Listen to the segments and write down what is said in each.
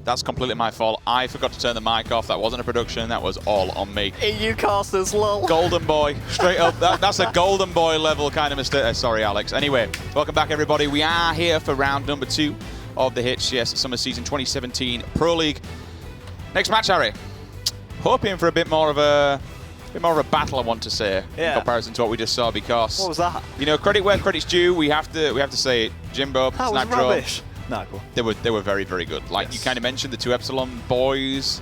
That's completely my fault. I forgot to turn the mic off. That wasn't a production. That was all on me. EU casters, lol. Golden boy. Straight up. That's a golden boy level kind of mistake. Sorry, Alex. Anyway, welcome back, everybody. We are here for round number 2 of the HCS Summer Season 2017 Pro League. Next match, Harry. Hoping for a bit more of a battle, I want to say, in comparison to what we just saw, because what was that? You know, credit where credit's due. We have to say it. Jimbo, that was rubbish. No, cool. They were very, very good. Like you kind of mentioned, the 2 Epsilon boys.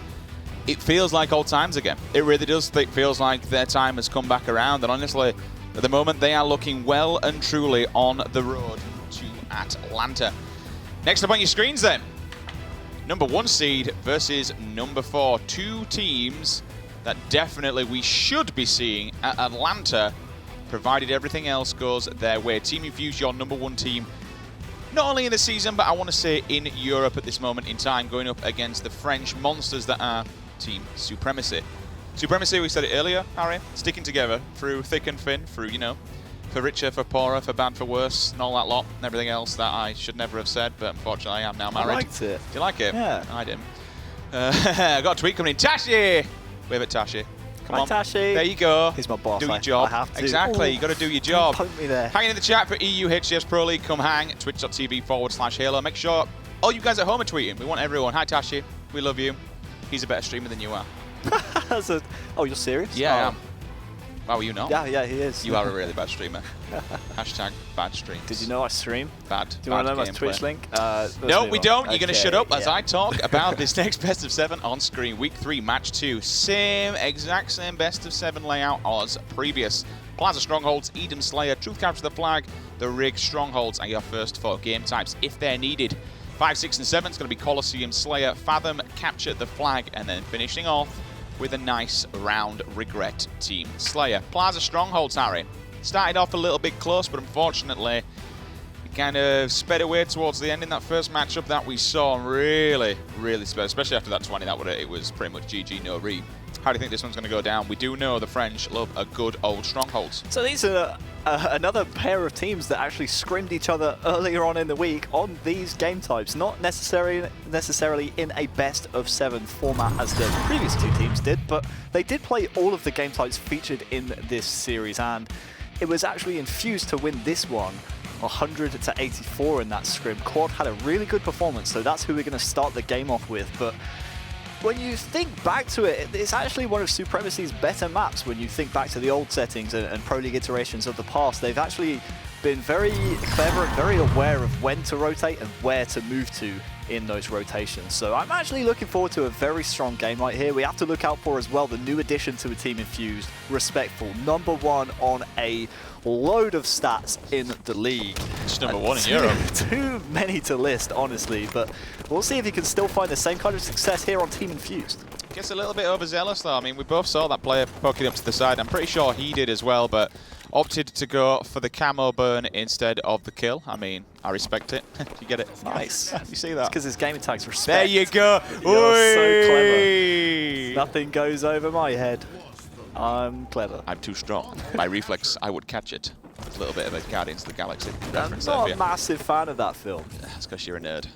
It feels like old times again. It really does. It feels like their time has come back around. And honestly, at the moment, they are looking well and truly on the road to Atlanta. Next up on your screens, then, number 1 seed versus number 4. 2 teams that definitely we should be seeing at Atlanta, provided everything else goes their way. Team Infused, your number 1 team, not only in the season, but I want to say in Europe at this moment in time, going up against the French monsters that are Team Supremacy. Supremacy, we said it earlier, Harry, sticking together through thick and thin, through, you know, for richer, for poorer, for bad, for worse, and all that lot, and everything else that I should never have said, but unfortunately I am now married. I liked it. Do you like it? Yeah. I didn't. I got a tweet coming in. Tashi! Wave at Tashi. Come on. Tashi. There you go. He's my boss. Do your job. I have to. Exactly. You got to do your job. Poke me there. Hang in the chat for EU HCS Pro League. Come hang. Twitch.tv/Halo. Make sure all you guys at home are tweeting. We want everyone. Hi, Tashi. We love you. He's a better streamer than you are. Oh, you're serious? Yeah, I am. Wow, you know? Yeah, he is. You are a really bad streamer. Hashtag bad streams. Did you know I stream? Bad. Do you want to know my Twitch link? No, we don't. You're going to shut up as yeah. I talk about this next best of 7 on screen. Week 3, match 2. Exact same best of 7 layout as previous. Plaza Strongholds, Eden Slayer, Truth Capture the Flag, the Rig Strongholds are your first 4 game types if they're needed. 5, 6, and 7 is going to be Colosseum, Slayer, Fathom, Capture the Flag, and then finishing off with a nice round Regret Team Slayer. Plaza Strongholds, Harry, started off a little bit close, but unfortunately it kind of sped away towards the end in that first matchup that we saw. Really sped, especially after that 20. It was pretty much GG, no re. How do you think this one's going to go down? We do know the French love a good old Strongholds. So these are another pair of teams that actually scrimmed each other earlier on in the week on these game types. Not necessarily in a best of 7 format as the previous 2 teams did, but they did play all of the game types featured in this series, and it was actually Infused to win this one. 100-84 in that scrim. Quad had a really good performance, so that's who we're going to start the game off with. But when you think back to it, it's actually one of Supremacy's better maps. When you think back to the old settings and Pro League iterations of the past, they've actually been very clever and very aware of when to rotate and where to move to in those rotations. So I'm actually looking forward to a very strong game right here. We have to look out for as well the new addition to a Team Infused, Respectful, number 1 on a load of stats in the league. Just number 1 in Europe. Too many to list, honestly, but we'll see if he can still find the same kind of success here on Team Infused. Gets a little bit overzealous though. I mean, we both saw that player poking up to the side. I'm pretty sure he did as well, but opted to go for the camo burn instead of the kill. I mean, I respect it. You get it? Nice. You see that? Because his gaming tag's respect. There you go. You're so clever. Nothing goes over my head. I'm clever. I'm too strong. By reflex, I would catch it. A little bit of a Guardians of the Galaxy I'm reference not there a massive fan of that film. That's because you're a nerd.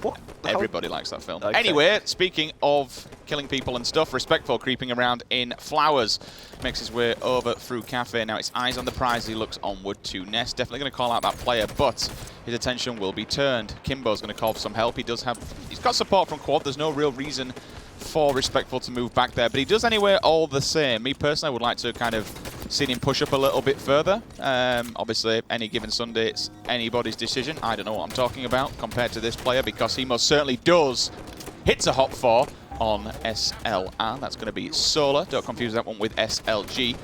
What? Everybody likes that film. Okay. Anyway, speaking of killing people and stuff, Respectful creeping around in Flowers. Makes his way over through Cafe. Now it's eyes on the prize. He looks onward to Nest. Definitely going to call out that player, but his attention will be turned. Kimbo's going to call for some help. He's got support from Quad. There's no real reason for Respectful to move back there, but he does anyway all the same. Me personally would like to kind of see him push up a little bit further. Obviously, any given Sunday, it's anybody's decision. I don't know what I'm talking about compared to this player, because he most certainly does. Hits a hop 4 on SLR. That's going to be Solar. Don't confuse that one with SLG.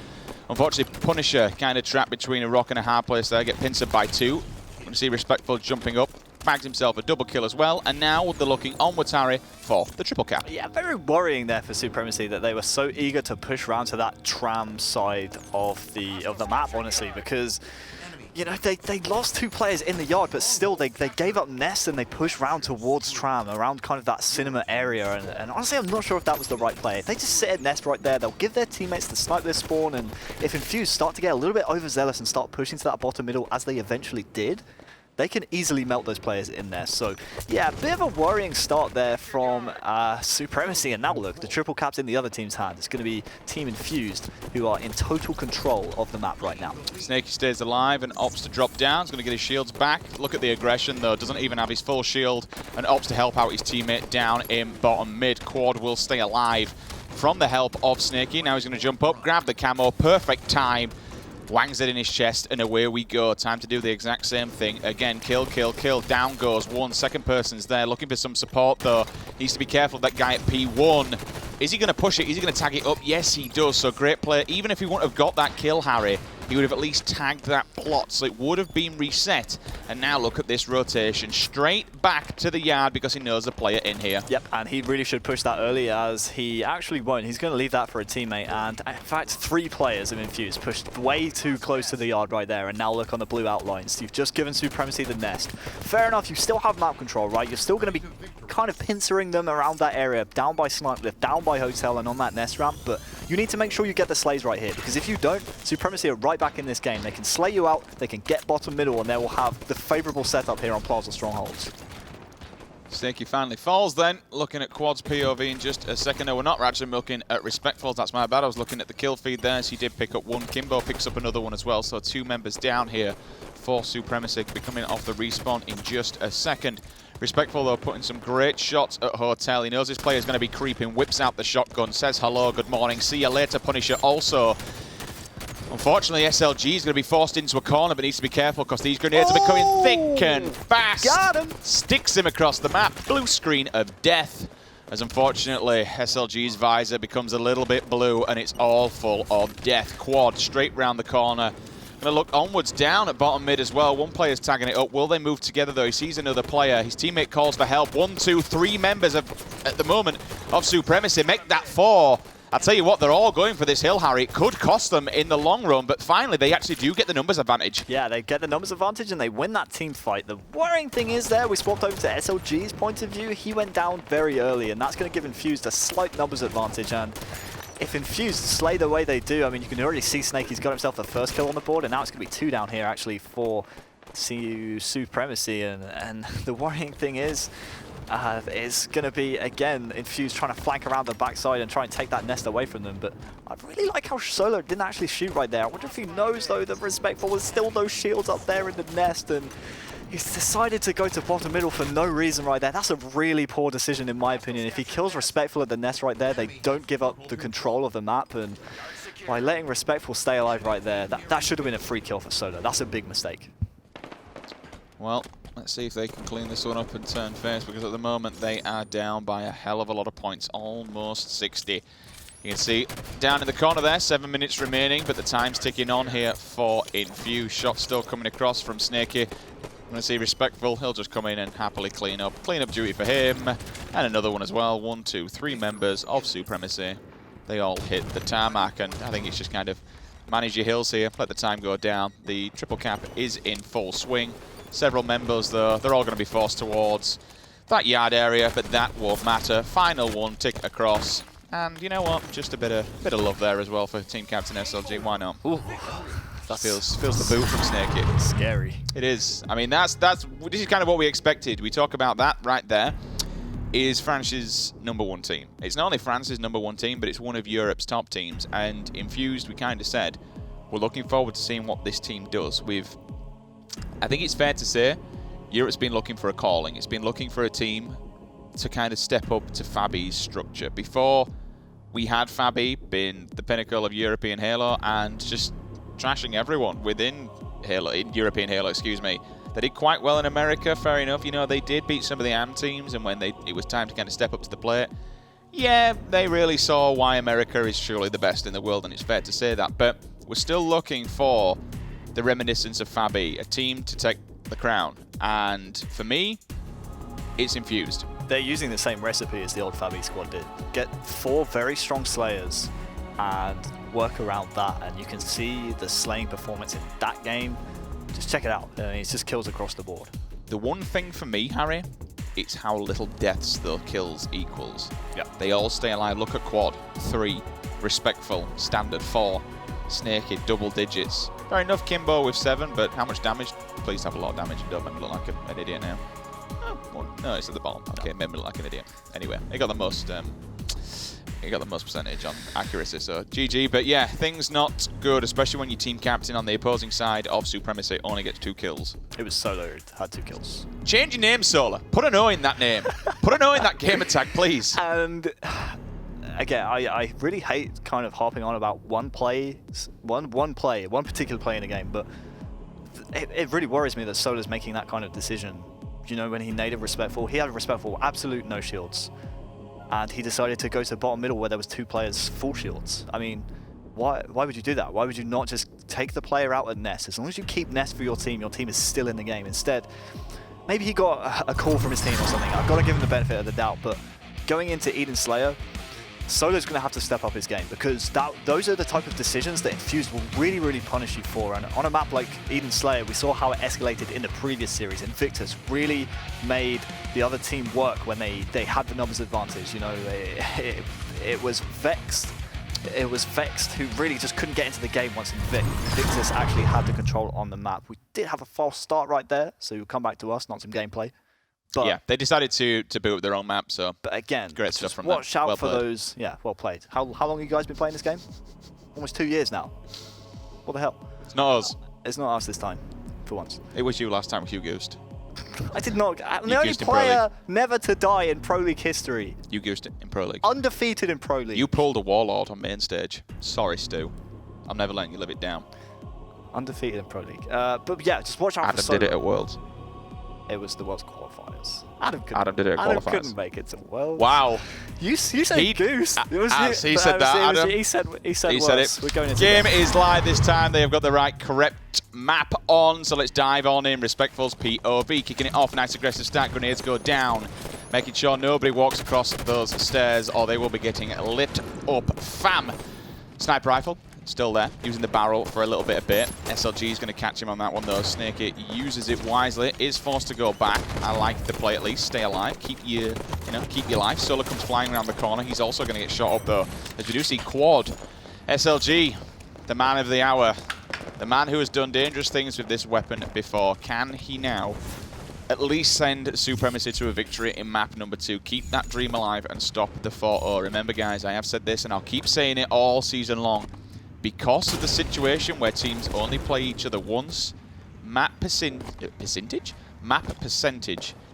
Unfortunately, Punisher kind of trapped between a rock and a hard place there. Get pincered by 2. Going to see Respectful jumping up. Bags himself a double kill as well, and now they're looking onwards, Harry, for the triple cap. Yeah, very worrying there for Supremacy that they were so eager to push around to that tram side of the map, honestly, because you know they lost 2 players in the yard, but still they gave up Nest and they pushed round towards tram, around kind of that cinema area, and honestly I'm not sure if that was the right play. If they just sit at Nest right there, they'll give their teammates to snipe their spawn, and if Infused start to get a little bit overzealous and start pushing to that bottom middle as they eventually did, they can easily melt those players in there. So yeah, a bit of a worrying start there from Supremacy. And now look, the triple cap's in the other team's hand. It's going to be Team Infused, who are in total control of the map right now. Snaky stays alive and opts to drop down. He's going to get his shields back. Look at the aggression though, doesn't even have his full shield, and opts to help out his teammate down in bottom mid. Quad will stay alive from the help of Snaky. Now he's going to jump up, grab the camo, perfect time. Wangs it in his chest, and away we go. Time to do the exact same thing. Again, kill, kill, kill. Down goes one. Second person's there, looking for some support, though. Needs to be careful of that guy at P1. Is he going to push it? Is he going to tag it up? Yes, he does. So great play. Even if he wouldn't have got that kill, Harry, he would have at least tagged that plot, so it would have been reset. And now look at this rotation. Straight back to the yard because he knows the player in here. Yep, and he really should push that early, as he actually won't. He's going to leave that for a teammate. And in fact, 3 players have Infused, pushed way too close to the yard right there. And now look on the blue outlines. You've just given Supremacy the nest. Fair enough, you still have map control, right? You're still going to be kind of pincering them around that area, down by Snipe Lift, down by Hotel, and on that nest ramp. But you need to make sure you get the slays right here, because if you don't, Supremacy are right back in this game. They can slay you out, they can get bottom middle, and they will have the favorable setup here on Plaza Strongholds. Snaky finally falls then. Looking at Quad's POV in just a second. No, we're not actually looking at Respectful. That's my bad. I was looking at the kill feed there. So he did pick up one. Kimbo picks up another one as well. So 2 members down here for Supremacy. Could be coming off the respawn in just a second. Respectful, though, putting some great shots at Hotel. He knows his player's going to be creeping. Whips out the shotgun. Says hello, good morning. See you later, Punisher. Also, unfortunately, SLG is going to be forced into a corner, but needs to be careful because these grenades are becoming thick and fast. Got him! Sticks him across the map. Blue screen of death. As unfortunately, SLG's visor becomes a little bit blue and it's all full of death. Quad straight round the corner. Going to look onwards down at bottom mid as well. One player's tagging it up. Will they move together though? He sees another player. His teammate calls for help. 1, 2, 3 members at the moment of Supremacy. Make that 4. I'll tell you what, they're all going for this hill, Harry. It could cost them in the long run, but finally they actually do get the numbers advantage. Yeah, they get the numbers advantage and they win that team fight. The worrying thing is there, we swapped over to SLG's point of view. He went down very early, and that's going to give Infused a slight numbers advantage. And if Infused slay the way they do, I mean, you can already see Snaky's got himself the first kill on the board, and now it's going to be 2 down here actually for Supremacy. And the worrying thing is going to be, again, Infused trying to flank around the backside and try and take that nest away from them. But I really like how Solo didn't actually shoot right there. I wonder if he knows, though, that Respectful was still those shields up there in the nest, and he's decided to go to bottom middle for no reason right there. That's a really poor decision, in my opinion. If he kills Respectful at the nest right there, they don't give up the control of the map, and by letting Respectful stay alive right there, that should have been a free kill for Solo. That's a big mistake. Well, let's see if they can clean this one up and turn face, because at the moment they are down by a hell of a lot of points, almost 60. You can see down in the corner there, 7 minutes remaining, but the time's ticking on here for Infused. Shot still coming across from Snaky. I'm going to see Respectful. He'll just come in and happily clean up. Clean up duty for him. And another one as well. 1, 2, 3 members of Supremacy. They all hit the tarmac, and I think it's just kind of manage your hills here, let the time go down. The triple cap is in full swing. Several members, though, they're all going to be forced towards that yard area, but that won't matter. Final one, tick across. And you know what? Just a bit of love there as well for Team Captain SLG. Why not? Ooh, feels the boot from Snaky. Scary. It is. I mean, this is kind of what we expected. We talk about that right there. Is France's #1 team. It's not only France's #1 team, but it's one of Europe's top teams. And Infused, we kind of said, we're looking forward to seeing what this team does. I think it's fair to say, Europe's been looking for a calling. It's been looking for a team to kind of step up to Fabi's structure. Before, we had Fabi been the pinnacle of European Halo and just trashing everyone within Halo, in European Halo, excuse me. They did quite well in America, fair enough. You know, they did beat some of the AM teams, and when it was time to kind of step up to the plate, yeah, they really saw why America is surely the best in the world, and it's fair to say that. But we're still looking for the reminiscence of Fabi, a team to take the crown. And for me, it's Infused. They're using the same recipe as the old Fabi squad did. Get 4 very strong slayers and work around that, and you can see the slaying performance in that game. Just check it out. It's just kills across the board. The one thing for me, Harry, it's how little deaths the kills equals. Yep. They all stay alive. Look at Quad, 3. Respectful, standard 4. Snaky, double digits. Fair enough, Kimbo with 7, but how much damage? Please have a lot of damage and don't make me look like an idiot now. Oh, well, no, it's at the bottom. Okay, made me look like an idiot. Anyway, he got the most percentage on accuracy, so GG. But yeah, things not good, especially when your team captain on the opposing side of Supremacy only gets 2 kills. It was Solo who had 2 kills. Change your name, Solar. Put an O in that name. Put an O in that game attack, please. And again, I really hate kind of harping on about one particular play in a game, but it really worries me that Solar's making that kind of decision. You know, when he naded Respectful, he had Respectful absolute no shields. And he decided to go to the bottom middle where there was 2 players full shields. I mean, why would you do that? Why would you not just take the player out at Nest? As long as you keep Nest for your team is still in the game. Instead, maybe he got a call from his team or something. I've got to give him the benefit of the doubt, but going into Eden Slayer, Solo's going to have to step up his game, because those are the type of decisions that Infused will really, really punish you for. And on a map like Eden Slayer, we saw how it escalated in the previous series. Invictus really made the other team work when they had the numbers advantage. You know, it was Vexed. It was Vexed who really just couldn't get into the game once Invictus actually had the control on the map. We did have a false start right there, so he'll come back to us, not some gameplay. But yeah, they decided to boot up their own map, so but again, great stuff from watch them. out for those. Yeah, well played. How long have you guys been playing this game? Almost 2 years now. What the hell? It's not us. It's not us this time, for once. It was you last time with you goosed. I did not. I'm the only player never to die in Pro League history. You goosed it in Pro League. Undefeated in Pro League. You pulled a Warlord on main stage. Sorry, Stu. I'm never letting you live it down. Undefeated in Pro League. But yeah, just watch out for Solo. Adam did it at Worlds. It was the World's qualifiers. Adam did it at qualifiers. Adam couldn't make it to Worlds. Wow. You said Goose. He said that, Adam. He said it. We're going into Game is live this time. They have got the right correct map on, so let's dive on in. Respectful's POV, kicking it off. Nice aggressive stack. Grenades go down, making sure nobody walks across those stairs or they will be getting lit up. Fam. Sniper rifle. Still there, using the barrel for a little bit of bait. SLG is going to catch him on that one though. Snakey uses it wisely, is forced to go back. I like the play at least. Stay alive, keep your life. Solo comes flying around the corner. He's also going to get shot up though, as we do see Quad. SLG, the man of the hour, the man who has done dangerous things with this weapon before. Can he now at least send Supremacy to a victory in map number 2? Keep that dream alive and stop the 4-0. Remember guys, I have said this and I'll keep saying it all season long. Because of the situation where teams only play each other once, map percentage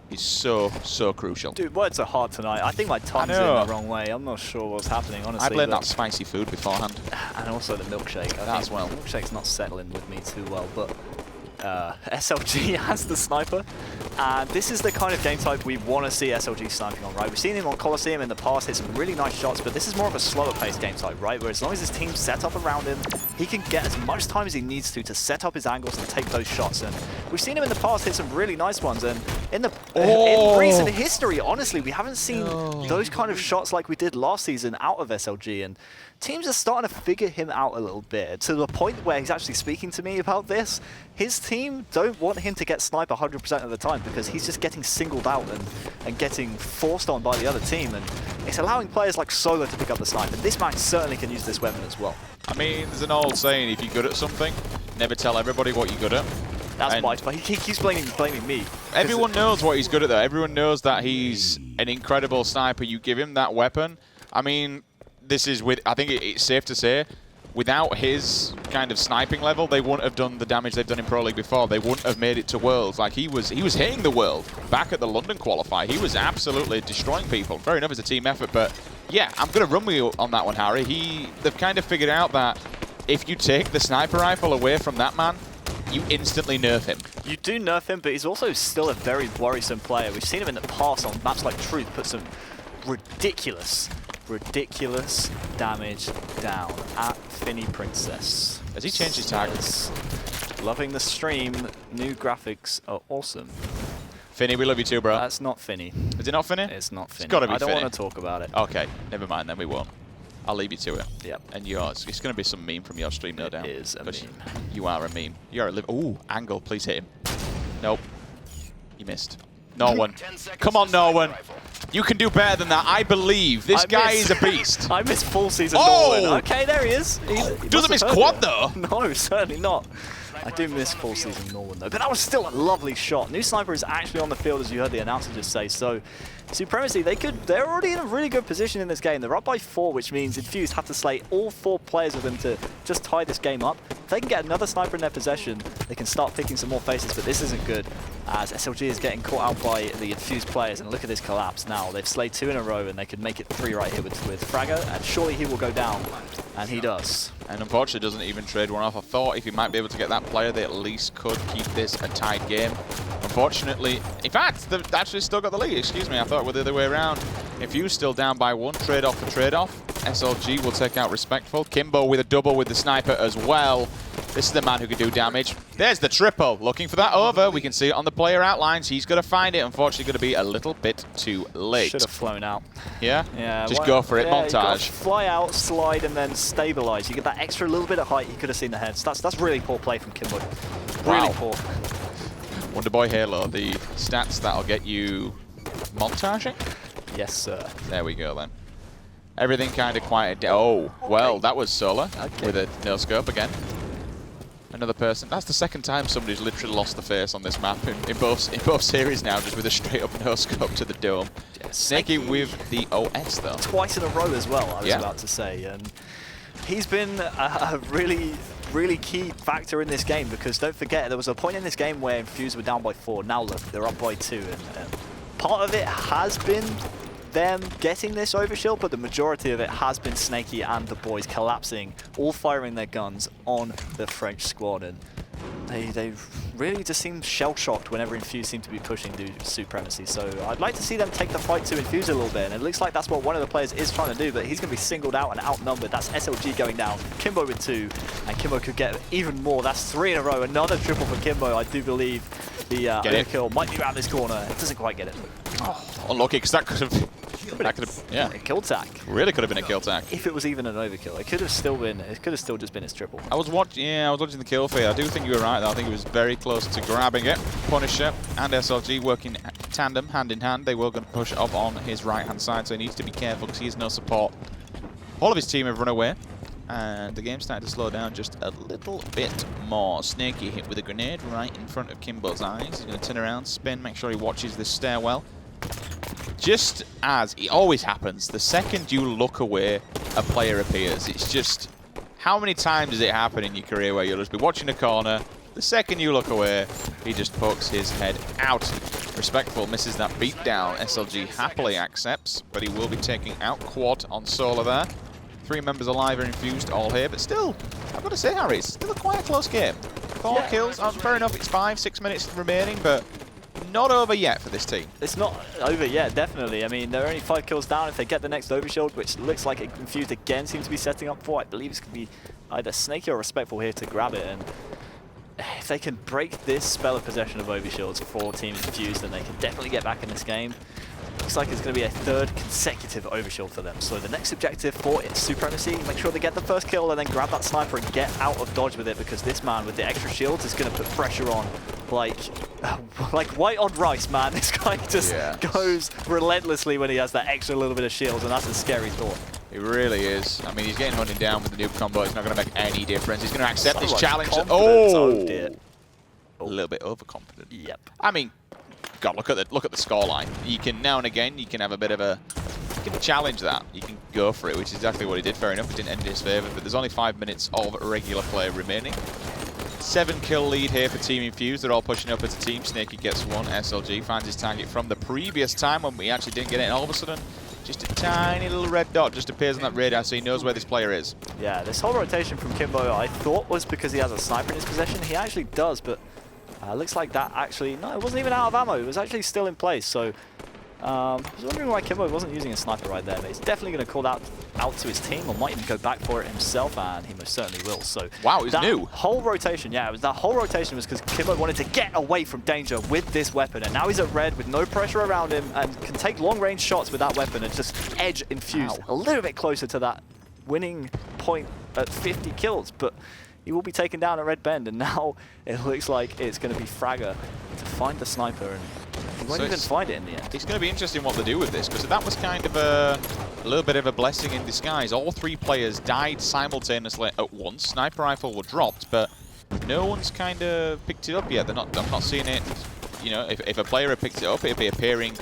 is so crucial. Dude, words are hard tonight. I think my tongue's in the wrong way. I'm not sure what's happening, honestly. I blame that spicy food beforehand. And also the milkshake. As well. The milkshake's not settling with me too well, but SLG has the sniper. And this is the kind of game type we want to see SLG sniping on, right? We've seen him on Colosseum in the past, hit some really nice shots, but this is more of a slower paced game type, right? Where as long as his team's set up around him, he can get as much time as he needs to set up his angles and take those shots. And we've seen him in the past hit some really nice ones. And in recent history, honestly, we haven't seen those kind of shots like we did last season out of SLG. And teams are starting to figure him out a little bit, to the point where he's actually speaking to me about this. His team don't want him to get sniped 100% of the time because he's just getting singled out and getting forced on by the other team, and it's allowing players like Solo to pick up the snipe, and this man certainly can use this weapon as well. I mean, there's an old saying, if you're good at something, never tell everybody what you're good at. That's my fault. He keeps blaming me. Everyone knows what he's good at though. Everyone knows that he's an incredible sniper. You give him that weapon. I mean, this is I think it's safe to say, without his kind of sniping level, they wouldn't have done the damage they've done in Pro League before. They wouldn't have made it to Worlds. Like he was hitting the world back at the London qualifier. He was absolutely destroying people. Fair enough, it's a team effort, but yeah, I'm going to run with you on that one, Harry. They've kind of figured out that if you take the sniper rifle away from that man, you instantly nerf him. You do nerf him, but he's also still a very worrisome player. We've seen him in the past on maps like Truth put some ridiculous damage down at Finny Princess. Has he changed his targets? Loving the stream. New graphics are awesome. Finny, we love you too, bro. That's not Finny. Is it not Finny? It's not Finny. It's got to be I don't Finny. want to talk about it. Okay, never mind then, we won't. I'll leave you to it. Yep. And yours. It's going to be some meme from your stream, no doubt. It is a meme. You are a meme. You are a Ooh, angle. Please hit him. Nope. You missed. No one. Come on, no one. You can do better than that. I believe. This guy is a beast. I missed full season Oh! Norwin. Okay, there he is. He Doesn't miss quad, though. No, certainly not. I do miss full season Norwin, though. But that was still a lovely shot. New sniper is actually on the field, as you heard the announcer just say. So, Supremacy, they're already in a really good position in this game. They're up by 4, which means Infused have to slay all 4 players of them to just tie this game up. If they can get another sniper in their possession, they can start picking some more faces, but this isn't good, as SLG is getting caught out by the Infused players. And look at this collapse now. They've slayed 2 in a row, and they could make it 3 right here with Fragger, and surely he will go down, and he does. And unfortunately doesn't even trade one off. I thought if he might be able to get that player, they at least could keep this a tied game. Unfortunately, in fact, they've actually still got the lead. Excuse me, I thought it was the other way around. Infused still down by 1, trade off for trade off. SLG will take out Respectful. Kimbo with a double with the sniper as well. This is the man who can do damage. There's the triple. Looking for that over. We can see it on the player outlines. He's going to find it. Unfortunately, going to be a little bit too late. Should have flown out. Yeah? Yeah. Just go for it. Yeah, Montage. Fly out, slide, and then stabilize. You get that extra little bit of height. He could have seen the heads. That's really poor play from Kimbo. Really poor. Wonderboy Halo, the stats that'll get you montaging? Yes, sir. There we go then. Everything kind of quieted down. Oh, well, that was Solar with a no scope again. Another person. That's the second time somebody's literally lost the face on this map in both series now, just with a straight up no scope to the dome. Yeah, Snaky with the OS though. Twice in a row as well, I was about to say. And he's been a really key factor in this game, because don't forget, there was a point in this game where Infused were down by 4. Now look, they're up by 2. And part of it has been them getting this overshield, but the majority of it has been Snaky and the boys collapsing, all firing their guns on the French squad. And they really just seem shell-shocked whenever Infused seem to be pushing the Supremacy. So I'd like to see them take the fight to Infused a little bit, and it looks like that's what one of the players is trying to do, but he's going to be singled out and outnumbered. That's SLG going down, Kimbo with 2, and Kimbo could get even more. That's 3 in a row, another triple for Kimbo. I do believe the overkill might be around this corner. It doesn't quite get it. Oh, unlucky, because that could have... yeah, a kill tag. Really could have been a kill tag. If it was even an overkill, it could have still been. It could have still just been his triple. I was watching the kill feed. I do think you were right though. I think he was very close to grabbing it. Punisher and SLG working tandem, hand in hand. They were going to push up on his right hand side, so he needs to be careful because he has no support. All of his team have run away, and the game's starting to slow down just a little bit more. Snaky hit with a grenade right in front of Kimbo's eyes. He's going to turn around, spin, make sure he watches this stairwell. Just as it always happens, the second you look away, a player appears. It's just, how many times does it happen in your career where you'll just be watching a corner, the second you look away, he just pokes his head out. Respectful misses that beatdown. SLG happily accepts, but he will be taking out quad on Solar there. 3 members alive are Infused all here, but still, I've got to say, Harry, it's still quite a close game. 4 kills, fair enough, it's 5-6 minutes remaining, but not over yet for this team. It's not over yet, definitely. I mean, they're only 5 kills down. If they get the next overshield, which looks like Infused again seems to be setting up for, I believe it's going to be either Snaky or Respectful here to grab it. And if they can break this spell of possession of overshields for Team Infused, then they can definitely get back in this game. Looks like it's going to be a 3rd consecutive overshield for them. So the next objective for Supremacy, make sure they get the first kill and then grab that sniper and get out of dodge with it, because this man with the extra shields is going to put pressure on like white on rice, man. This guy just goes relentlessly when he has that extra little bit of shields, and that's a scary thought. It really is. I mean, he's getting hunted down with the noob combo. It's not going to make any difference. He's going to accept this challenge. Oh, dear. A little bit overconfident. Yep. I mean, God, look at the scoreline. You can now and again, you can have a bit of a, you can challenge that. You can go for it, which is exactly what he did. Fair enough, it didn't end in his favour, but there's only 5 minutes of regular play remaining. 7 kill lead here for Team Infused. They're all pushing up as a team. Snaky gets 1. SLG finds his target from the previous time when we actually didn't get it, and all of a sudden, just a tiny little red dot just appears on that radar, so he knows where this player is. Yeah, this whole rotation from Kimbo I thought was because he has a sniper in his possession. He actually does, but looks like that actually, no, it wasn't even out of ammo. It was actually still in place. So I was wondering why Kimbo wasn't using a sniper right there, but he's definitely going to call that out to his team, or might even go back for it himself, and he most certainly will. So wow, it's new. Whole rotation, that whole rotation was because Kimbo wanted to get away from danger with this weapon, and now he's at red with no pressure around him and can take long-range shots with that weapon and just edge Infused a little bit closer to that winning point at 50 kills, but he will be taken down at Red Bend, and now it looks like it's going to be Fragger to find the sniper, and He won't even find it in the end. It's going to be interesting what they do with this, because that was kind of a little bit of a blessing in disguise. All 3 players died simultaneously at once. Sniper rifle were dropped, but no one's kind of picked it up yet. I'm not seeing it. You know, if a player had picked it up, it'd be appearing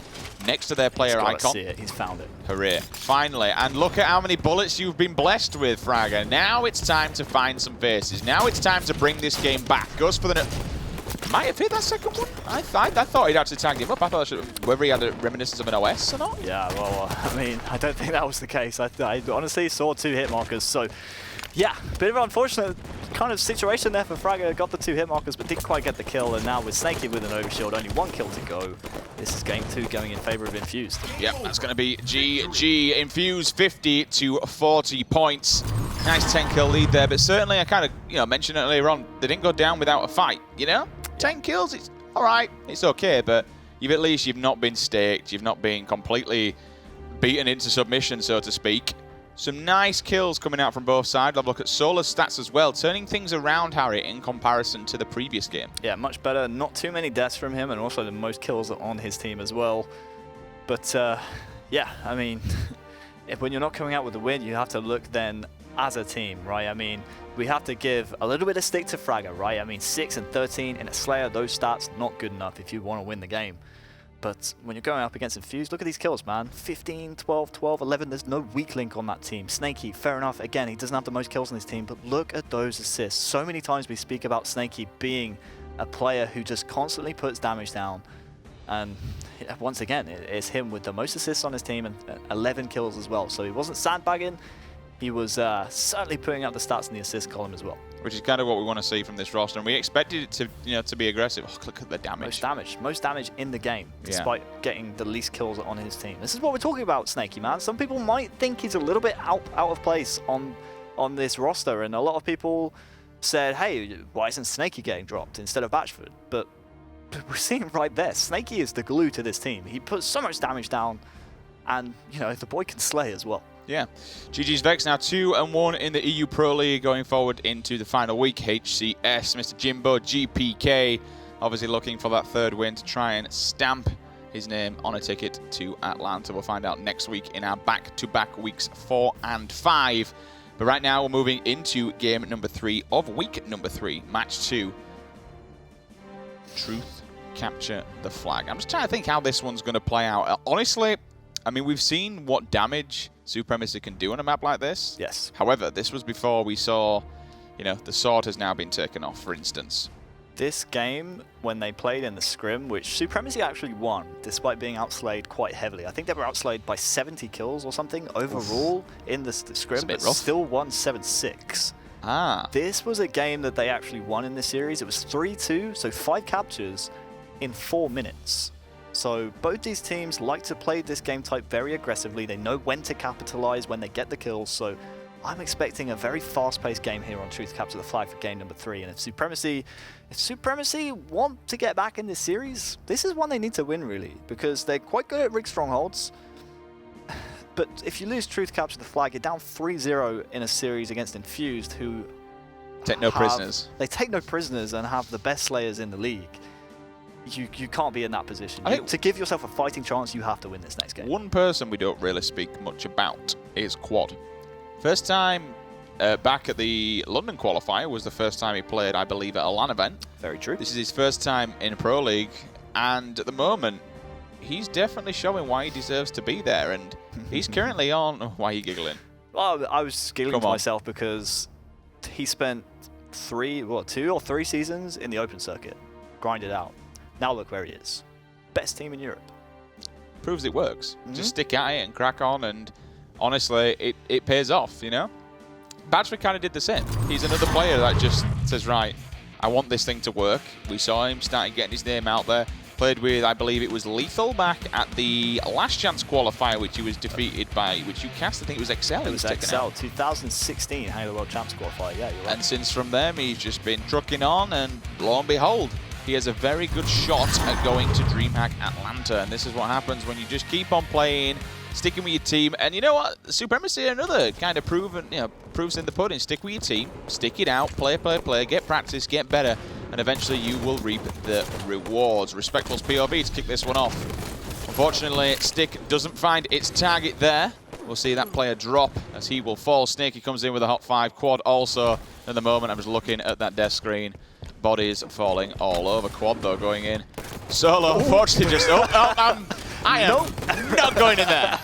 next to their player icon. See it. He's found it. Hooray. Finally. And look at how many bullets you've been blessed with, Fragger. Now it's time to find some faces. Now it's time to bring this game back. Goes for the... Might have hit that second one. I thought he'd actually tagged him up. I thought whether he had a reminiscence of an OS or not. Yeah, well, I mean, I don't think that was the case. I honestly saw 2 hit markers. So, yeah, bit of an unfortunate kind of situation there for Fragger. Got the 2 hit markers, but didn't quite get the kill. And now with Snakey with an overshield, only 1 kill to go. This is game 2 going in favor of Infused. Yep, that's going to be GG. Infused 50 to 40 points. Nice 10 kill lead there, but certainly I kind of mentioned it earlier on. They didn't go down without a fight, you know? 10 kills, it's all right, it's okay, but you've not been staked, you've not been completely beaten into submission, so to speak. Some nice kills coming out from both sides. I've looked at Solar's stats as well, turning things around, Harry, in comparison to the previous game. Yeah, much better. Not too many deaths from him, and also the most kills on his team as well. But yeah, I mean, when you're not coming out with a win, you have to look then as a team, right? I mean, we have to give a little bit of stick to Fragger, right? I mean, 6 and 13 in a Slayer, those stats, not good enough if you want to win the game. But when you're going up against Infused, look at these kills, man. 15, 12, 12, 11, there's no weak link on that team. Snakey, fair enough, again, he doesn't have the most kills on his team, but look at those assists. So many times we speak about Snakey being a player who just constantly puts damage down. And once again, it's him with the most assists on his team and 11 kills as well. So he wasn't sandbagging. He was certainly putting out the stats in the assist column as well. Which is kind of what we want to see from this roster, and we expected it to, to be aggressive. Oh, look at the damage. Most damage in the game, despite getting the least kills on his team. This is what we're talking about, Snakey, man. Some people might think he's a little bit out of place on this roster, and a lot of people said, hey, why isn't Snakey getting dropped instead of Batchford? But we're seeing right there, Snakey is the glue to this team. He puts so much damage down, and the boy can slay as well. Yeah. GG's Vex now 2-1 in the EU Pro League going forward into the final week. HCS, Mr. Jimbo, GPK, obviously looking for that 3rd win to try and stamp his name on a ticket to Atlanta. We'll find out next week in our back-to-back weeks 4 and 5. But right now we're moving into game number 3 of week number 3, match 2. Truth, capture the flag. I'm just trying to think how this one's going to play out. Honestly, I mean, we've seen what damage Supremacy can do on a map like this. Yes. However, this was before we saw, the sword has now been taken off, for instance. This game, when they played in the scrim, which Supremacy actually won, despite being outslayed quite heavily. I think they were outslayed by 70 kills or something overall in the scrim, but still won 7-6. Ah. This was a game that they actually won in the series. It was 3-2, so 5 captures in 4 minutes. So both these teams like to play this game type very aggressively. They know when to capitalize when they get the kills. So I'm expecting a very fast-paced game here on Truth Capture the Flag for game number 3. And if Supremacy want to get back in this series, this is one they need to win, really, because they're quite good at rig strongholds. But if you lose Truth Capture the Flag, you're down 3-0 in a series against Infused, who take no prisoners. They take no prisoners and have the best Slayers in the league. You can't be in that position. To give yourself a fighting chance, you have to win this next game. One person we don't really speak much about is Quad. First time back at the London qualifier was the first time he played, I believe, at a LAN event. Very true. This is his first time in Pro League, and at the moment, he's definitely showing why he deserves to be there, and he's currently on... Why are you giggling? Well, I was giggling to myself because he spent 2 or 3 seasons in the open circuit, grinded out. Now look where he is. Best team in Europe. Proves it works. Just stick at it and crack on, and honestly, it pays off, Batchford kind of did the same. He's another player that just says, right, I want this thing to work. We saw him starting getting his name out there. Played with, I believe it was Lethal back at the Last Chance qualifier, which he was defeated by, which you cast, I think it was Excel. It was Excel, 2016 Halo World Champs qualifier, yeah, you're right. And since from them, he's just been trucking on, and lo and behold, he has a very good shot at going to DreamHack Atlanta, and this is what happens when you just keep on playing, sticking with your team. And you know what? Supremacy, another kind of proves in the pudding. Stick with your team, stick it out, play, get practice, get better, and eventually you will reap the rewards. Respectful's POV to kick this one off. Unfortunately, Stick doesn't find its target there. We'll see that player drop as he will fall. Snaky comes in with a hot 5. Quad also, at the moment, I'm just looking at that death screen. Bodies falling all over. Quad, though, going in. Solo, unfortunately, just... I am not going in there.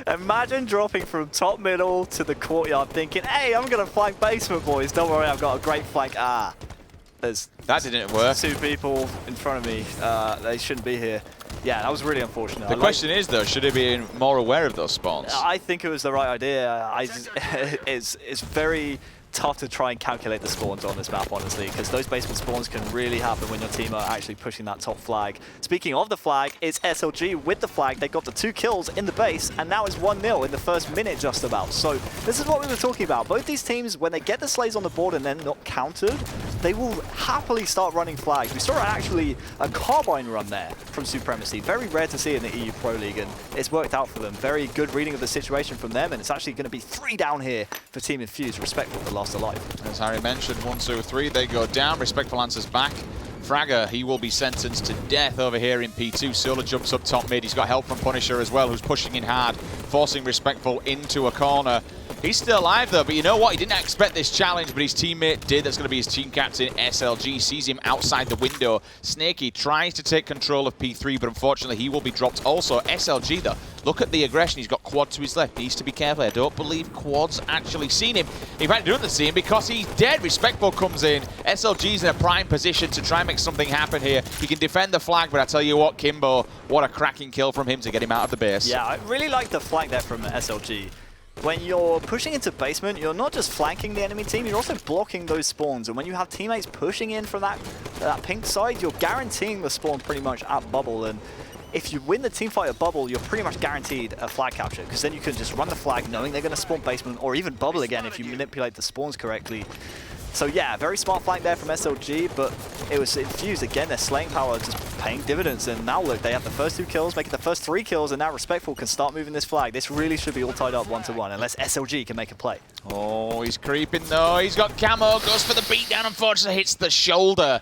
Imagine dropping from top middle to the courtyard thinking, hey, I'm going to flank basement, boys. Don't worry, I've got a great flank. There's that didn't work. 2 people in front of me. They shouldn't be here. Yeah, that was really unfortunate. The question is, though, should he be more aware of those spawns? I think it was the right idea. It's very tough to try and calculate the spawns on this map, honestly, because those basement spawns can really happen when your team are actually pushing that top flag. Speaking of the flag, it's SLG with the flag. They got the 2 kills in the base, and now it's 1-0 in the first minute just about. So this is what we were talking about. Both these teams, when they get the slays on the board and then not countered, they will happily start running flags. We saw actually a carbine run there from Supremacy. Very rare to see in the EU Pro League, and it's worked out for them. Very good reading of the situation from them, and it's actually going to be 3 down here for Team Infused, respectful for last alive. As Harry mentioned, 1, 2, 3, they go down. Respectful answers back. Fragger, he will be sentenced to death over here in P2. Solar jumps up top mid. He's got help from Punisher as well, who's pushing in hard, forcing Respectful into a corner. He's still alive, though, but you know what? He didn't expect this challenge, but his teammate did. That's going to be his team captain, SLG. Sees him outside the window. Snaky tries to take control of P3, but unfortunately, he will be dropped. Also, SLG, though, look at the aggression. He's got Quad to his left. He needs to be careful. I don't believe Quad's actually seen him. In fact, he doesn't see him because he's dead. Respectful comes in. SLG's in a prime position to try and make something happen here. He can defend the flag, but I tell you what, Kimbo, what a cracking kill from him to get him out of the base. Yeah, I really like the flag there from SLG. When you're pushing into basement, you're not just flanking the enemy team, you're also blocking those spawns. And when you have teammates pushing in from that pink side, you're guaranteeing the spawn pretty much at bubble. And if you win the teamfight at bubble, you're pretty much guaranteed a flag capture, because then you can just run the flag knowing they're going to spawn basement, or even bubble again if you manipulate the spawns correctly. So yeah, very smart flank there from SLG, but it was Infused. Again, their slaying power just paying dividends, and now look, they have the first 2 kills, making the first 3 kills, and now Respectful can start moving this flag. This really should be all tied up 1-1, unless SLG can make a play. Oh, he's creeping though. He's got camo, goes for the beatdown, unfortunately hits the shoulder.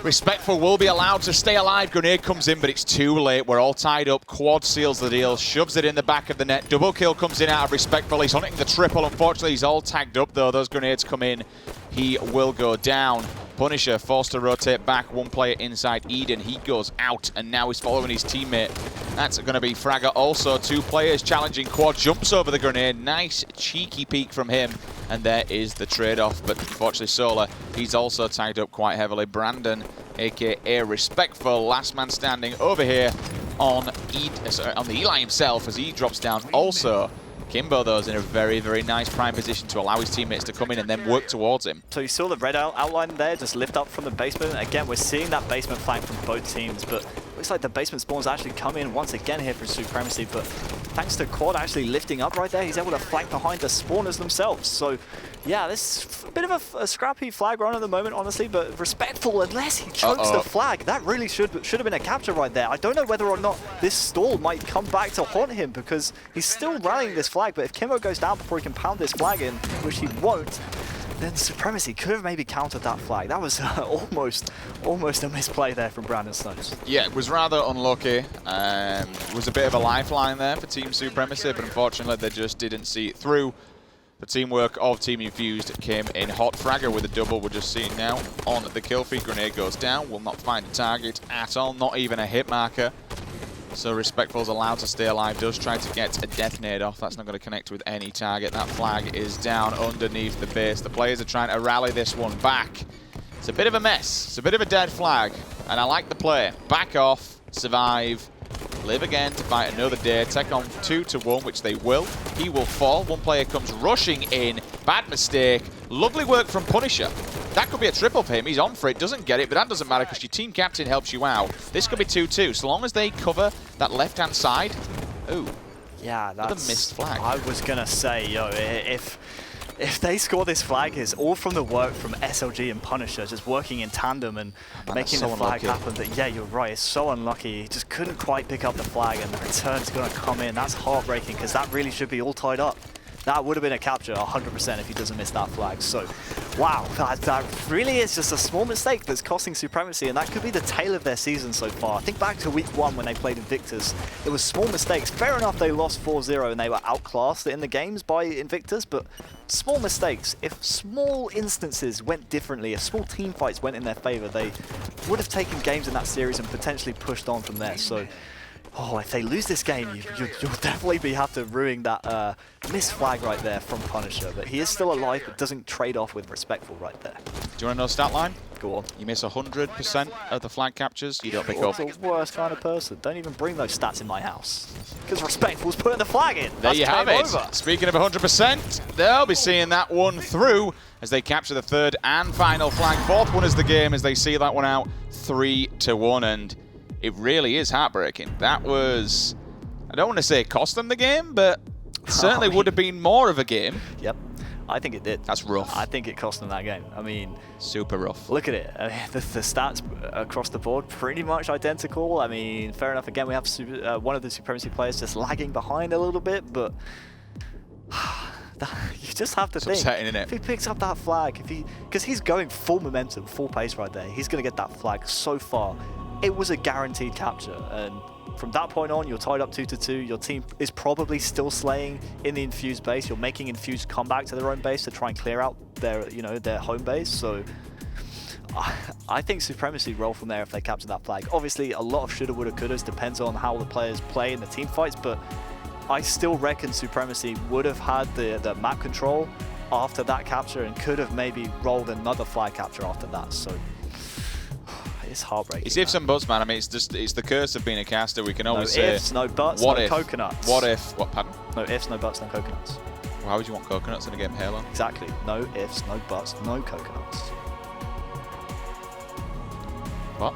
Respectful will be allowed to stay alive. Grenade comes in, but it's too late. We're all tied up. Quad seals the deal, shoves it in the back of the net. Double kill comes in out of Respectful. He's hunting the triple. Unfortunately, he's all tagged up, though. Those grenades come in. He will go down. Punisher forced to rotate back. 1 player inside Eden. He goes out, and now he's following his teammate. That's going to be Fragger also. 2 players challenging. Quad jumps over the grenade. Nice cheeky peek from him. And there is the trade-off. But unfortunately, Solar, he's also tagged up quite heavily. Brandon, a.k.a. Respectful, last man standing over here on the Eli himself as he drops down. Also, Kimbo, though, is in a very, very nice prime position to allow his teammates to come in and then work towards him. So you saw the red outline there just lift up from the basement. Again, we're seeing that basement flank from both teams, but looks like the basement spawns actually come in once again here for Supremacy, but thanks to Quad actually lifting up right there, he's able to flank behind the spawners themselves. So yeah, this is a bit of a scrappy flag run at the moment, honestly, but Respectful, unless he chokes the flag, that really should have been a capture right there. I don't know whether or not this stall might come back to haunt him, because he's still rallying this flag, but if Kimbo goes down before he can pound this flag in, which he won't, then Supremacy could have maybe countered that flag. That was almost a misplay there from Brandon Snows. Yeah, it was rather unlucky. It was a bit of a lifeline there for Team Supremacy, but unfortunately they just didn't see it through. The teamwork of Team Infused came in hot. Fragger with a double, we're just seeing now on the kill feed. Grenade goes down, will not find a target at all, not even a hit marker. So Respectful's allowed to stay alive, does try to get a death nade off. That's not going to connect with any target. That flag is down underneath the base. The players are trying to rally this one back. It's a bit of a mess. It's a bit of a dead flag, and I like the play. Back off, survive, live again to fight another day. Take on 2-1, which they will. He will fall. 1 player comes rushing in. Bad mistake. Lovely work from Punisher. That could be a triple for him. He's on for it. Doesn't get it, but that doesn't matter because your team captain helps you out. This could be 2-2. So long as they cover that left-hand side. Ooh. Yeah, that's a missed flag. I was going to say, yo, if they score this flag, it's all from the work from SLG and Punisher, just working in tandem and making the flag happen. But yeah, you're right, it's so unlucky. He just couldn't quite pick up the flag, and the return's going to come in. That's heartbreaking, because that really should be all tied up. That would have been a capture 100% if he doesn't miss that flag. So Wow, that really is just a small mistake that's costing Supremacy, and that could be the tail of their season so far. Think back to week 1 when they played Invictus. It was small mistakes. Fair enough, they lost 4-0 and they were outclassed in the games by Invictus, but small mistakes. If small instances went differently, if small team fights went in their favor, they would have taken games in that series and potentially pushed on from there. So, if they lose this game, you'll definitely have to ruin that missed flag right there from Punisher. But he is still alive, but doesn't trade off with Respectful right there. Do you want to know stat line? Go on. You miss 100% of the flag captures, you don't pick up. You're the worst kind of person. Don't even bring those stats in my house. Because Respectful's putting the flag in. There you have it. Over. Speaking of 100%, they'll be seeing that one through as they capture the third and final flag. Fourth one is the game as they see that one out 3-1. And it really is heartbreaking. That was, I don't want to say cost them the game, but it certainly would have been more of a game. Yep, I think it did. That's rough. I think it cost them that game. I mean, super rough. Look at it. I mean, the stats across the board pretty much identical. I mean, fair enough. Again, we have one of the Supremacy players just lagging behind a little bit, but you just have to think. Upsetting, isn't it? If he picks up that flag, because he's going full momentum, full pace right there, he's going to get that flag so far. It was a guaranteed capture, and from that point on, you're tied up 2-2. Your team is probably still slaying in the Infused base. You're making Infused come back to their own base to try and clear out their, their home base. So I think Supremacy roll from there if they capture that flag. Obviously, a lot of shoulda, woulda, couldas depends on how the players play in the team fights, but I still reckon Supremacy would have had the map control after that capture and could have maybe rolled another flag capture after that. So it's heartbreaking. It's ifs and buts, man. I mean, it's the curse of being a caster. We can always say, no ifs, no buts, no coconuts. What if? What, pardon? No ifs, no buts, no coconuts. Why would you want coconuts in a game of Halo? Exactly. No ifs, no buts, no coconuts. What?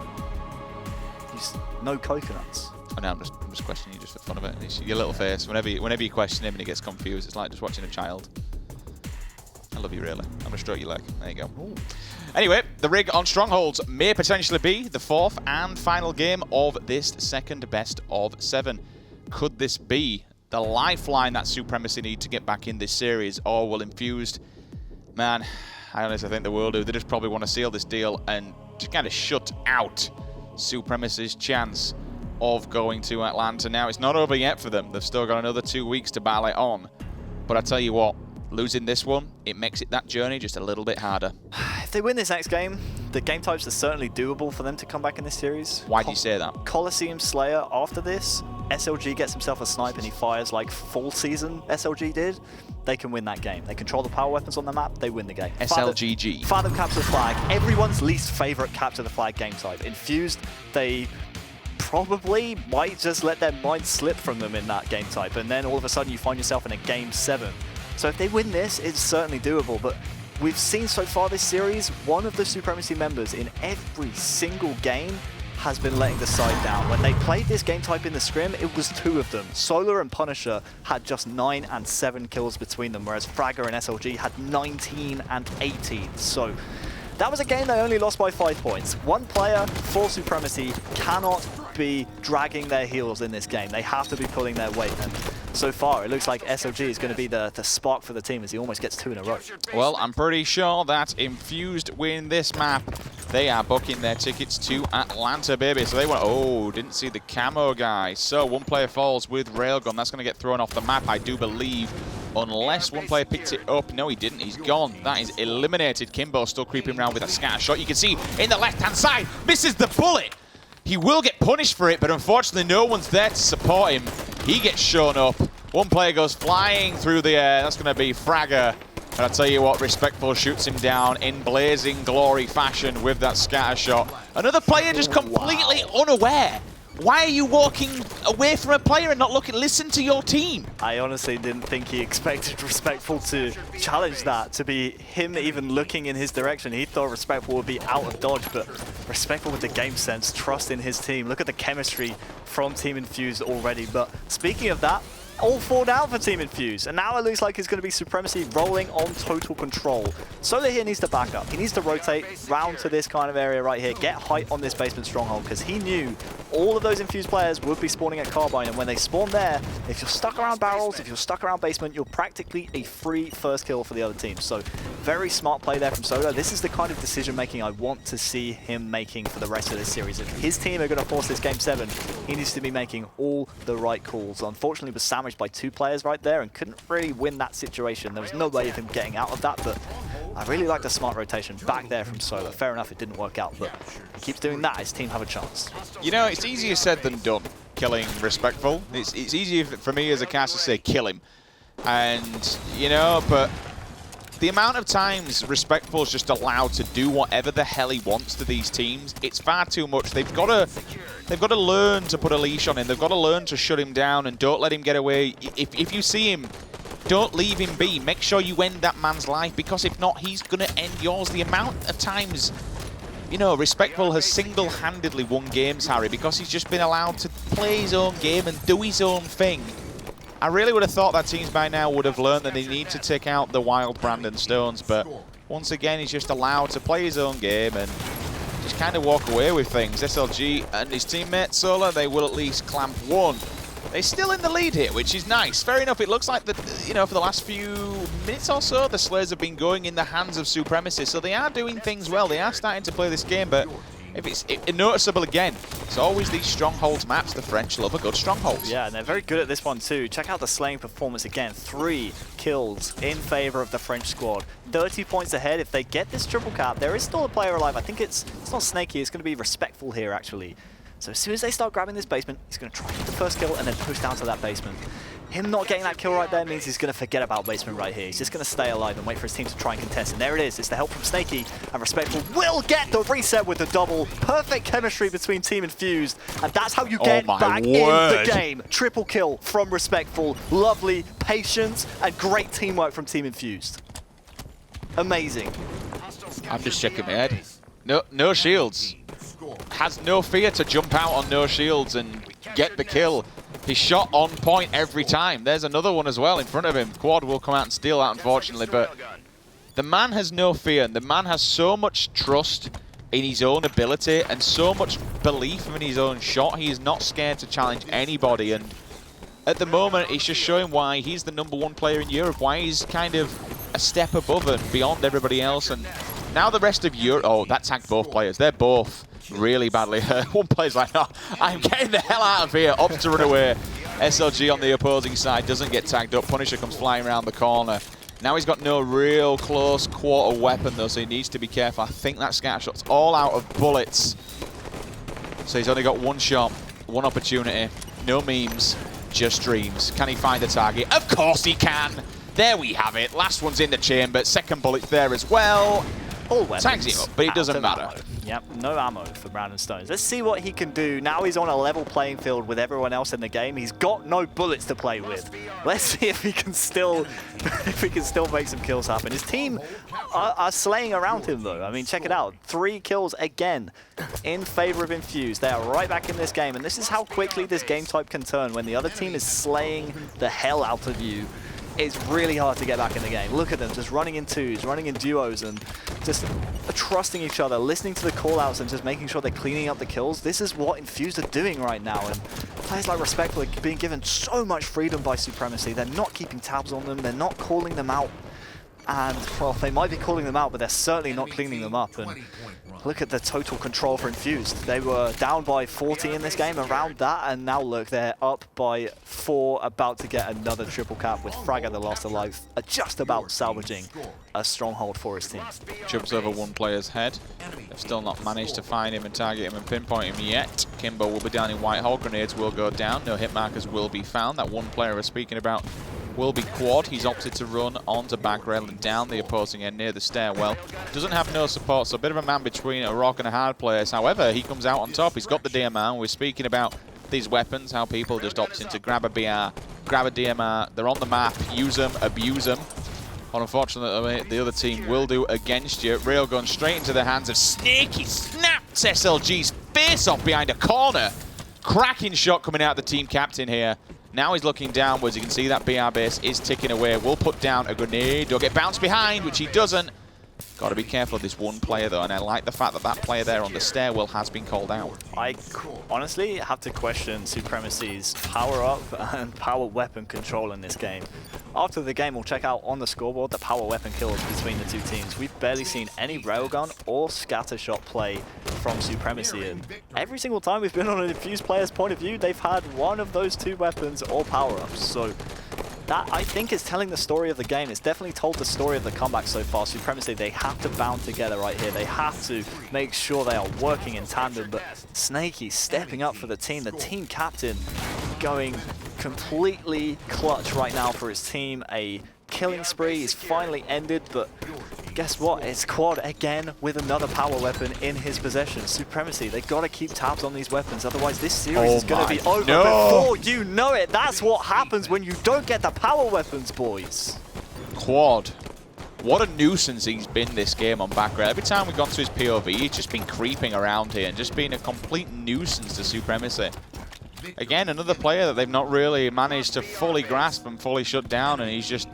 No coconuts. Oh, no, I'm just questioning you just for fun of it. It's your little face. Whenever you question him and he gets confused, it's like just watching a child. I love you, really. I'm going to stroke your leg. There you go. Ooh. Anyway, the rig on Strongholds may potentially be the fourth and final game of this second best of 7. Could this be the lifeline that Supremacy need to get back in this series, or will Infused? Man, I honestly think they will do. They just probably want to seal this deal and just kind of shut out Supremacy's chance of going to Atlanta. Now, it's not over yet for them. They've still got another 2 weeks to battle it on. But I tell you what, losing this one, it makes that journey just a little bit harder. If they win this next game, the game types are certainly doable for them to come back in this series. Why do you say that? Coliseum Slayer, after this, SLG gets himself a snipe and he fires like full season SLG did. They can win that game. They control the power weapons on the map, they win the game. SLGG. Fathom capture the flag. Everyone's least favorite capture the flag game type. Infused, they probably might just let their mind slip from them in that game type, and then all of a sudden you find yourself in a game 7. So if they win this, it's certainly doable, but we've seen so far this series, one of the Supremacy members in every single game has been letting the side down. When they played this game type in the scrim, it was 2 of them. Solar and Punisher had just 9 and 7 kills between them, whereas Fragger and SLG had 19 and 18. So that was a game they only lost by 5 points. One player for Supremacy cannot be dragging their heels in this game. They have to be pulling their weight. And so far, it looks like SLG is going to be the spark for the team as he almost gets 2 in a row. Well, I'm pretty sure that Infused win this map. They are booking their tickets to Atlanta, baby. So they went, oh, didn't see the camo guy. So one player falls with Railgun. That's going to get thrown off the map, I do believe. Unless one player picks it up. No, he didn't. He's gone. That is eliminated. Kimbo still creeping around with that scatter shot. You can see in the left-hand side, misses the bullet. He will get punished for it, but unfortunately no one's there to support him. He gets shown up. One player goes flying through the air. That's going to be Fragger. And I'll tell you what, Respectful shoots him down in blazing glory fashion with that scatter shot. Another player just completely unaware. Why are you walking away from a player and not listen to your team? I honestly didn't think he expected Respectful to challenge that, to be him even looking in his direction. He thought Respectful would be out of dodge, but Respectful with the game sense, trust in his team. Look at the chemistry from Team Infused already. But speaking of that, all fall down for Team Infused, and now it looks like it's going to be Supremacy rolling on total control. Solar here needs to back up. He needs to rotate round to this kind of area right here, get height on this basement stronghold, because he knew all of those Infused players would be spawning at Carbine, and when they spawn there, if you're stuck around barrels, if you're stuck around basement, you're practically a free first kill for the other team. So very smart play there from Solar. This is the kind of decision making I want to see him making for the rest of this series. If his team are going to force this game 7, he needs to be making all the right calls. Unfortunately, was sandwiched by 2 players right there and couldn't really win that situation. There was no way of him getting out of that, but I really like the smart rotation back there from Solar. Fair enough, it didn't work out, but he keeps doing that, his team have a chance. You know, it's easier said than done, killing Respectful. It's easier for me as a caster to say kill him. And, you know, but the amount of times Respectful is just allowed to do whatever the hell he wants to these teams, it's far too much. They've got to learn to put a leash on him. They've got to learn to shut him down and don't let him get away. If you see him, don't leave him be. Make sure you end that man's life, because if not, he's going to end yours. The amount of times, you know, Respectful has single-handedly won games, Harry, because he's just been allowed to play his own game and do his own thing. I really would have thought that teams by now would have learned that they need to take out the wild Brandon Stones, but once again, he's just allowed to play his own game and just kind of walk away with things. SLG and his teammate Solar, they will at least clamp 1. They're still in the lead here, which is nice. Fair enough, it looks like that, you know, for the last few minutes or so, the Slayers have been going in the hands of Supremacy, so they are doing things well. They are starting to play this game, but if it's noticeable again, it's always these strongholds maps. The French love a good strongholds. Yeah, and they're very good at this one too. Check out the slaying performance again. 3 kills in favor of the French squad. 30 points ahead. If they get this triple cap, there is still a player alive. I think it's not Snaky, it's going to be Respectful here actually. So as soon as they start grabbing this basement, he's going to try to get the first kill and then push down to that basement. Him not getting that kill right there means he's going to forget about basement right here. He's just going to stay alive and wait for his team to try and contest. And there it is. It's the help from Snaky. And Respectful will get the reset with the double. Perfect chemistry between Team Infused. And that's how you get back in the game. Triple kill from Respectful. Lovely patience and great teamwork from Team Infused. Amazing. I'm just checking my head. No shields. Has no fear to jump out on no shields and get the kill. He's shot on point every time. There's another one as well in front of him. Quad will come out and steal that, unfortunately, but the man has no fear, and the man has so much trust in his own ability and so much belief in his own shot. He is not scared to challenge anybody, and at the moment, it's just showing why he's the #1 player in Europe, why he's kind of a step above and beyond everybody else. And now the rest of Europe, oh, that tagged both players. They're both really badly hurt. One player's like, no, I'm getting the hell out of here. Opts to run away. SLG on the opposing side doesn't get tagged up. Punisher comes flying around the corner. Now he's got no real close quarter weapon though, so he needs to be careful. I think that scatter shot's all out of bullets. So he's only got one shot, one opportunity. No memes, just dreams. Can he find the target? Of course he can. There we have it. Last one's in the chamber. Second bullet's there as well. All weapons. Tags him up, but it doesn't matter. Ammo. Yep, no ammo for Brandon Stones. Let's see what he can do. Now he's on a level playing field with everyone else in the game. He's got no bullets to play with. Let's see if he can still make some kills happen. His team are slaying around him though. I mean, check it out. 3 kills again in favor of Infused. They are right back in this game, and this is how quickly this game type can turn. When the other team is slaying the hell out of you, it's really hard to get back in the game. Look at them, just running in 2s, running in duos, and just trusting each other, listening to the call-outs and just making sure they're cleaning up the kills. This is what Infused are doing right now, and players like Respectful are being given so much freedom by Supremacy. They're not keeping tabs on them, they're not calling them out, and, well, they might be calling them out, but they're certainly not cleaning them up. And look at the total control for Infused. They were down by 40 in this game, around that, and now look, they're up by 4, about to get another triple cap with Fragger, the last alive, just about salvaging a stronghold for his team. Jumps over one player's head. They've still not managed to find him and target him and pinpoint him yet. Kimbo will be down in Whitehall. Grenades will go down. No hit markers will be found. That one player we're speaking about will be Quad. He's opted to run onto back rail and down the opposing end near the stairwell. Doesn't have no support, so a bit of a man between a rock and a hard place. However, he comes out on top. He's got the DMR. We're speaking about these weapons, how people just opting to grab a BR, grab a DMR. They're on the map. Use them, abuse them. Unfortunately, the other team will do against you. Railgun straight into the hands of Snaky. Snaps SLG's face off behind a corner. Cracking shot coming out the team captain here. Now he's looking downwards. You can see that BR base is ticking away. Will put down a grenade. He'll get bounced behind, which he doesn't. Got to be careful of this one player, though, and I like the fact that that player there on the stairwell has been called out. I honestly have to question Supremacy's power-up and power weapon control in this game. After the game, we'll check out on the scoreboard the power weapon kills between the two teams. We've barely seen any railgun or scatter shot play from Supremacy, and every single time we've been on an Infused player's point of view, they've had one of those two weapons or power-ups. So that, I think, is telling the story of the game. It's definitely told the story of the comeback so far. Supremacy, they have to bound together right here. They have to make sure they are working in tandem, but Snaky stepping up for the team captain going completely clutch right now for his team. A killing spree is finally ended, but guess what? It's Quad again with another power weapon in his possession. Supremacy, they got to keep tabs on these weapons, otherwise this series is going to be over before you know it. That's what happens when you don't get the power weapons, boys. Quad, what a nuisance he's been this game on background. Every time we've gone to his POV, he's just been creeping around here and just being a complete nuisance to Supremacy. Again, another player that they've not really managed to fully grasp and fully shut down, and he's just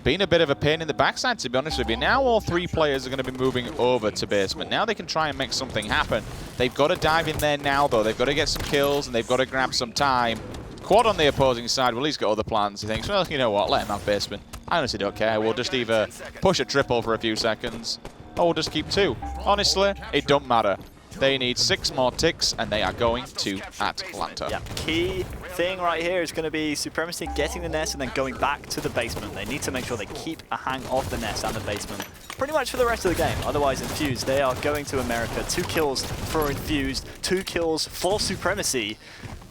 been a bit of a pain in the backside, to be honest with you. Now all three players are going to be moving over to basement. Now they can try and make something happen. They've got to dive in there now, though. They've got to get some kills, and they've got to grab some time. Quad on the opposing side, well, he's got other plans. He thinks, well, you know what, let him have basement. I honestly don't care. We'll just either push a triple for a few seconds, or we'll just keep two. Honestly, it don't matter. They need 6 more ticks, and they are going to Atlanta. Yeah, key thing right here is going to be Supremacy getting the nest and then going back to the basement. They need to make sure they keep a hang of the nest and the basement pretty much for the rest of the game. Otherwise, Infused, they are going to America. 2 kills for Infused, 2 kills for Supremacy.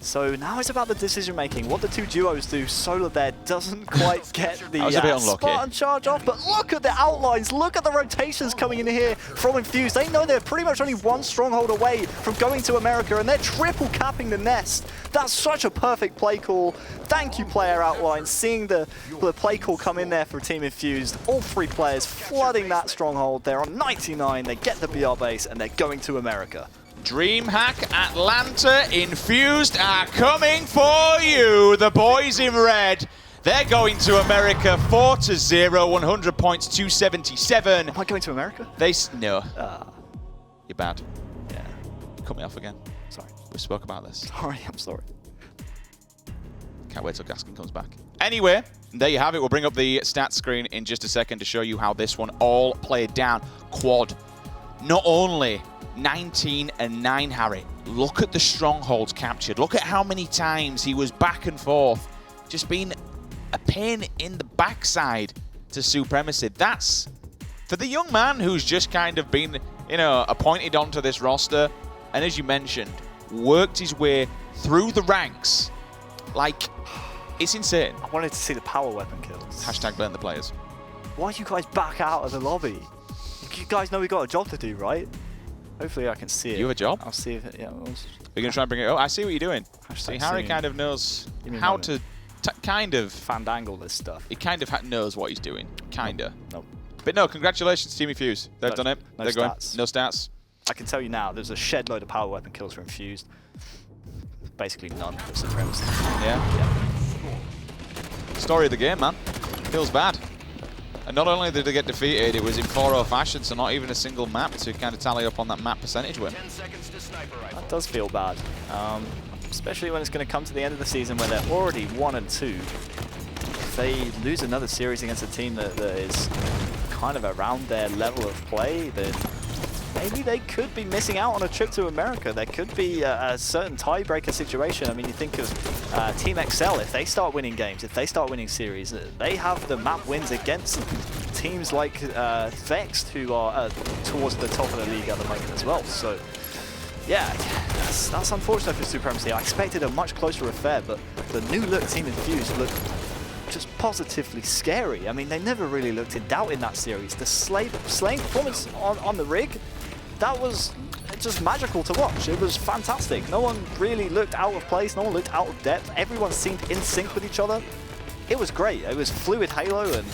So now it's about the decision making. What the two duos do, Solar there doesn't quite get the Spartan charge off, but look at the outlines, look at the rotations coming in here from Infused. They know they're pretty much only 1 stronghold away from going to America, and they're triple capping the nest. That's such a perfect play call. Thank you, player outline, seeing the play call come in there for Team Infused. All 3 players flooding that stronghold. They're on 99, they get the BR base, and they're going to America. DreamHack Atlanta, Infused are coming for you. The boys in red, they're going to America 4-0, 100 points, 277. Am I going to America? No. You're bad. Yeah. Cut me off again. Sorry. We spoke about this. Sorry, I'm sorry. Can't wait till Gaskin comes back. Anyway, there you have it. We'll bring up the stats screen in just a second to show you how this one all played down. Quad, not only 19-9, Harry. Look at the strongholds captured. Look at how many times he was back and forth. Just being a pain in the backside to Supremacy. That's, for the young man who's just kind of been, you know, appointed onto this roster, and as you mentioned, worked his way through the ranks. Like, it's insane. I wanted to see the power weapon kills. Hashtag burn the players. Why do you guys back out of the lobby? You guys know we got a job to do, right? Hopefully I can see it. You have a job? I'll see if it, yeah. Are you going to try and bring it up? I see what you're doing. See, Harry kind of knows how to kind of fandangle this stuff. He kind of knows what he's doing. Kinda. Nope. But no, congratulations, Team Infused. They've done it. No They're stats. going. No stats. I can tell you now, there's a shed load of power weapon kills for Infused. Basically none for Supremacy. Yeah. Story of the game, man. Feels bad. And not only did they get defeated, it was in 4-0 fashion, so not even a single map to kind of tally up on that map percentage win. That does feel bad, especially when it's going to come to the end of the season where they're already 1-2. If they lose another series against a team that is kind of around their level of play, then maybe they could be missing out on a trip to America. There could be a certain tiebreaker situation. I mean, you think of Team XL, if they start winning games, if they start winning series, they have the map wins against teams like Vexed, who are towards the top of the league at the moment as well. So, yeah, that's unfortunate for Supremacy. I expected a much closer affair, but the new look Team Infused look just positively scary. I mean, they never really looked in doubt in that series. The slaying performance on the rig, that was just magical to watch. It was fantastic. No one really looked out of place. No one looked out of depth. Everyone seemed in sync with each other. It was great. It was fluid Halo, and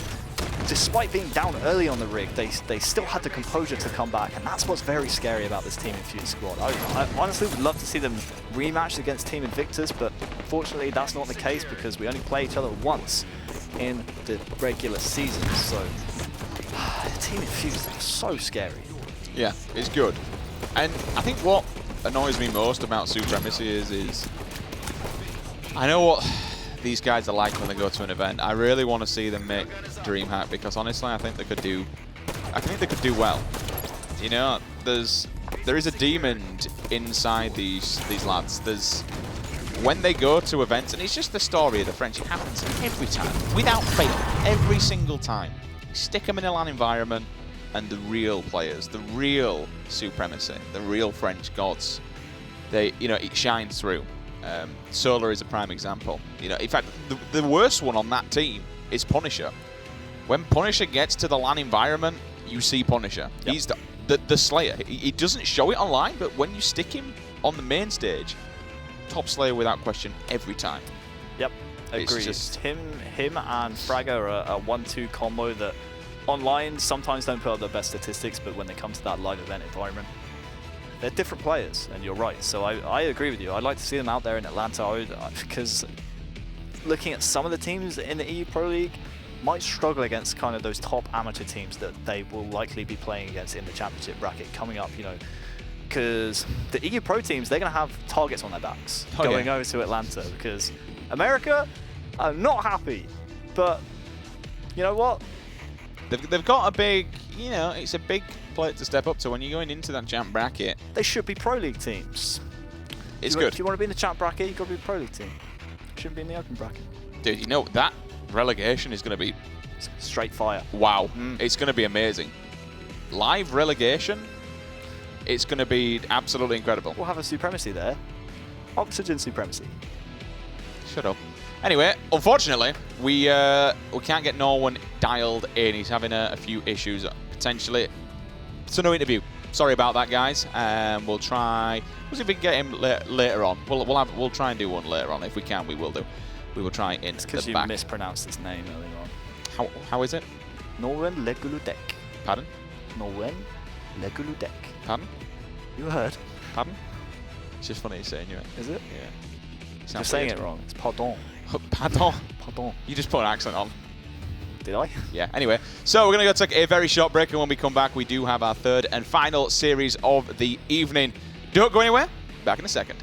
despite being down early on the rig, they still had the composure to come back, and that's what's very scary about this Team Infused squad. I honestly would love to see them rematch against Team Invictus, but unfortunately that's not the case because we only play each other once in the regular season. So Team Infused are so scary. Yeah, it's good. And I think what annoys me most about Supremacy is I know what these guys are like when they go to an event. I really want to see them make DreamHack because honestly, I think they could do well. You know, there is a demon inside these lads. When they go to events, and it's just the story of the French. It happens every time, without fail, every single time. Stick them in a LAN environment, and the real players, the real Supremacy, the real French gods, it shines through. Solar is a prime example. You know, in fact, the worst one on that team is Punisher. When Punisher gets to the LAN environment, you see Punisher. Yep. He's the Slayer. He doesn't show it online, but when you stick him on the main stage, top Slayer without question every time. Yep, agreed. Just him and Fragga are a 1-2 combo that online sometimes don't put up the best statistics, but when they come to that live event environment, they're different players, and you're right. So I agree with you. I'd like to see them out there in Atlanta because looking at some of the teams in the EU Pro League might struggle against kind of those top amateur teams that they will likely be playing against in the championship bracket coming up, you know, because the EU Pro teams, they're going to have targets on their backs going over to Atlanta because America are not happy. But you know what? They've got a big, you know, it's a big plate to step up to when you're going into that champ bracket. They should be Pro League teams. It's good. If you want to be in the champ bracket, you've got to be a Pro League team. You shouldn't be in the open bracket. Dude, you know, that relegation is going to be... straight fire. Wow. It's going to be amazing. Live relegation, it's going to be absolutely incredible. We'll have a Supremacy there. Oxygen Supremacy. Shut up. Anyway, unfortunately, we can't get Norwin dialed in. He's having a few issues, potentially. So no interview. Sorry about that, guys. We'll try. We'll see if we can get him later on. We'll try and do one later on. If we can, we will do. We will try in the back. It's because you mispronounced his name earlier on. How is it? Norwin Leguludek. Pardon? Norwin Leguludek. Pardon? You heard? Pardon? It's just funny saying it. Is it? Yeah. You're saying it wrong. It's pardon. Pardon? Pardon. You just put an accent on. Did I? Yeah. Anyway, so we're going to go take a very short break, and when we come back, we do have our third and final series of the evening. Don't go anywhere. Back in a second.